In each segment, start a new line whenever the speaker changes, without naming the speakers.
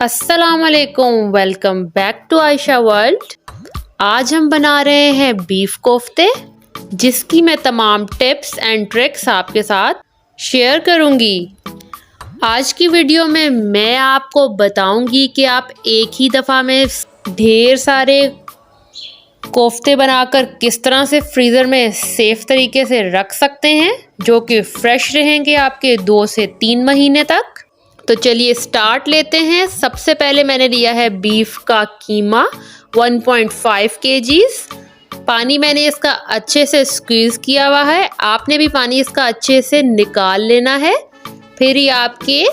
अस्सलाम वालेकुम, welcome back to Ayesha world. आज हम बना रहे हैं बीफ कोफ्ते, जिसकी मैं तमाम टिप्स एंड ट्रिक्स आपके साथ शेयर करूंगी। आज की वीडियो में मैं आपको बताऊंगी कि आप एक ही दफ़ा में ढेर सारे कोफ्ते बनाकर किस तरह से फ्रीज़र में सेफ़ तरीके से रख सकते हैं, जो कि फ़्रेश रहेंगे आपके 2 से 3 महीने तक। तो चलिए स्टार्ट लेते हैं। सबसे पहले मैंने लिया है बीफ का कीमा 1.5 केजीज। पानी मैंने इसका अच्छे से स्क्वीज़ किया हुआ है। आपने भी पानी इसका अच्छे से निकाल लेना है, फिर ही आपके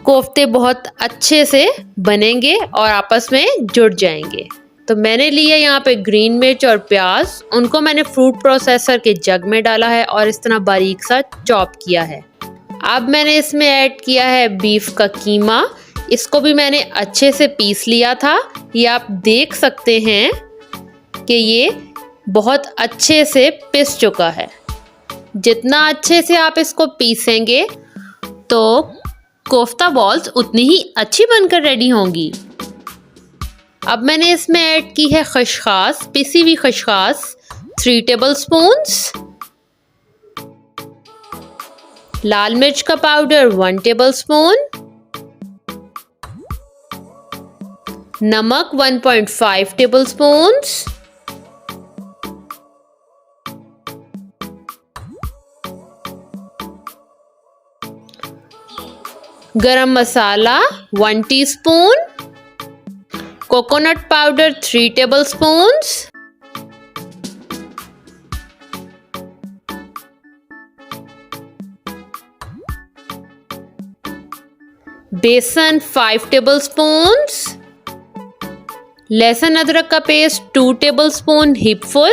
कोफ्ते बहुत अच्छे से बनेंगे और आपस में जुड़ जाएंगे। तो मैंने लिया यहाँ पे ग्रीन मिर्च और प्याज, उनको मैंने फ्रूट प्रोसेसर के जग में डाला है और इस तरह बारीक सा चॉप किया है। अब मैंने इसमें ऐड किया है बीफ का कीमा, इसको भी मैंने अच्छे से पीस लिया था। ये आप देख सकते हैं कि ये बहुत अच्छे से पिस चुका है। जितना अच्छे से आप इसको पीसेंगे तो कोफ्ता बॉल्स उतनी ही अच्छी बनकर रेडी होंगी। अब मैंने इसमें ऐड की है खसखस, पिसी हुई खसखस 3 टेबलस्पून्स, लाल मिर्च का पाउडर 1 टेबलस्पून, नमक 1.5 टेबलस्पून्स, गरम मसाला 1 टीस्पून, कोकोनट पाउडर 3 टेबलस्पून्स, बेसन 5 टेबलस्पून्स, लहसुन अदरक का पेस्ट 2 टेबलस्पून हिपफुल,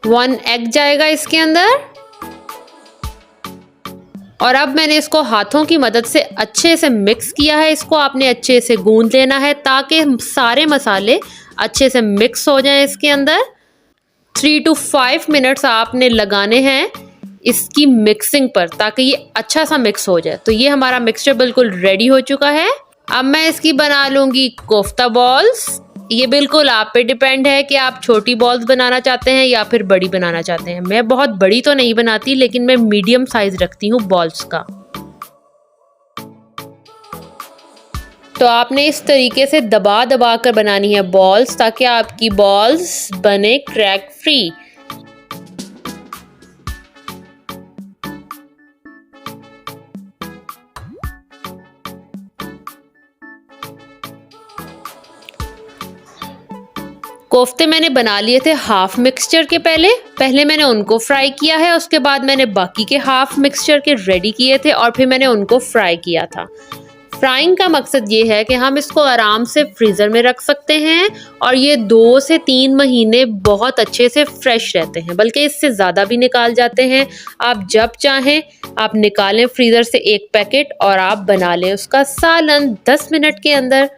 वन एग जाएगा इसके अंदर। और अब मैंने इसको हाथों की मदद से अच्छे से मिक्स किया है। इसको आपने अच्छे से गूंद लेना है ताकि सारे मसाले अच्छे से मिक्स हो जाएं इसके अंदर। 3 to 5 मिनट्स आपने लगाने हैं इसकी मिक्सिंग पर, ताकि ये अच्छा सा मिक्स हो जाए। तो ये हमारा मिक्सचर बिल्कुल रेडी हो चुका है। अब मैं इसकी बना लूँगी कोफ्ता बॉल्स। ये बिल्कुल आप पे डिपेंड है कि आप छोटी बॉल्स बनाना चाहते हैं या फिर बड़ी बनाना चाहते हैं। मैं बहुत बड़ी तो नहीं बनाती, लेकिन मैं मीडियम साइज रखती हूँ बॉल्स का। तो आपने इस तरीके से दबा दबा कर बनानी है बॉल्स, ताकि आपकी बॉल्स बने क्रैक फ्री। कोफ्ते मैंने बना लिए थे हाफ मिक्सचर के पहले मैंने उनको फ्राई किया है। उसके बाद मैंने बाकी के हाफ मिक्सचर के रेडी किए थे और फिर मैंने उनको फ्राई किया था। फ्राइंग का मकसद ये है कि हम इसको आराम से फ्रीज़र में रख सकते हैं और ये 2 से 3 महीने बहुत अच्छे से फ्रेश रहते हैं, बल्कि इससे ज़्यादा भी निकाल जाते हैं। आप जब चाहें आप निकालें फ्रीज़र से एक पैकेट और आप बना लें उसका सालन 10 मिनट के अंदर।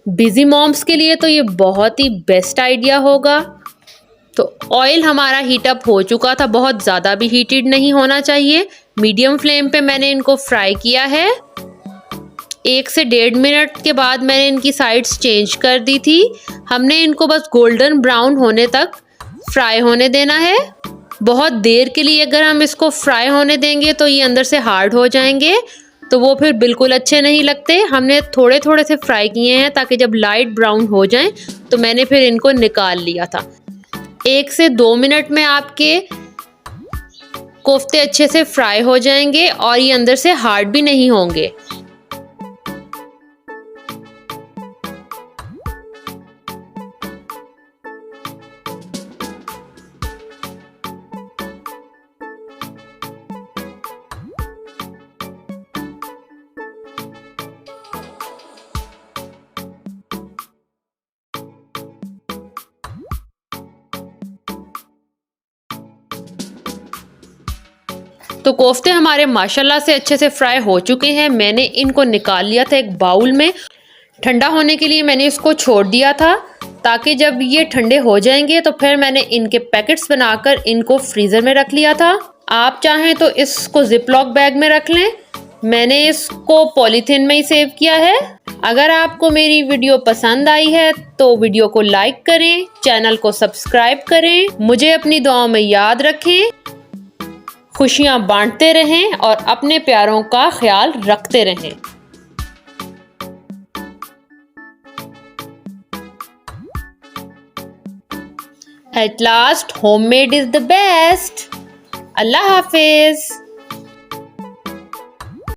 बिजी मॉम्स के लिए तो ये बहुत ही बेस्ट आइडिया होगा। तो ऑयल हमारा हीटअप हो चुका था, बहुत ज़्यादा भी हीटेड नहीं होना चाहिए। मीडियम फ्लेम पे मैंने इनको फ्राई किया है। 1 से 1.5 मिनट के बाद मैंने इनकी साइड्स चेंज कर दी थी। हमने इनको बस गोल्डन ब्राउन होने तक फ्राई होने देना है। बहुत देर के लिए अगर हम इसको फ्राई होने देंगे तो ये अंदर से हार्ड हो जाएंगे, तो वो फिर बिल्कुल अच्छे नहीं लगते। हमने थोड़े थोड़े से फ्राई किए हैं ताकि जब लाइट ब्राउन हो जाएं तो मैंने फिर इनको निकाल लिया था। 1 से 2 मिनट में आपके कोफ्ते अच्छे से फ्राई हो जाएंगे और ये अंदर से हार्ड भी नहीं होंगे। तो कोफ्ते हमारे माशाल्लाह से अच्छे से फ्राई हो चुके हैं। मैंने इनको निकाल लिया था एक बाउल में। ठंडा होने के लिए मैंने इसको छोड़ दिया था ताकि जब ये ठंडे हो जाएंगे तो फिर मैंने इनके पैकेट्स बनाकर इनको फ्रीज़र में रख लिया था। आप चाहें तो इसको जिपलॉक बैग में रख लें, मैंने इसको पॉलीथीन में ही सेव किया है। अगर आपको मेरी वीडियो पसंद आई है तो वीडियो को लाइक करें, चैनल को सब्सक्राइब करें, मुझे अपनी दुआओं में याद रखें, खुशियां बांटते रहें और अपने प्यारों का ख्याल रखते रहें। At last, homemade is the best. Allah Hafiz.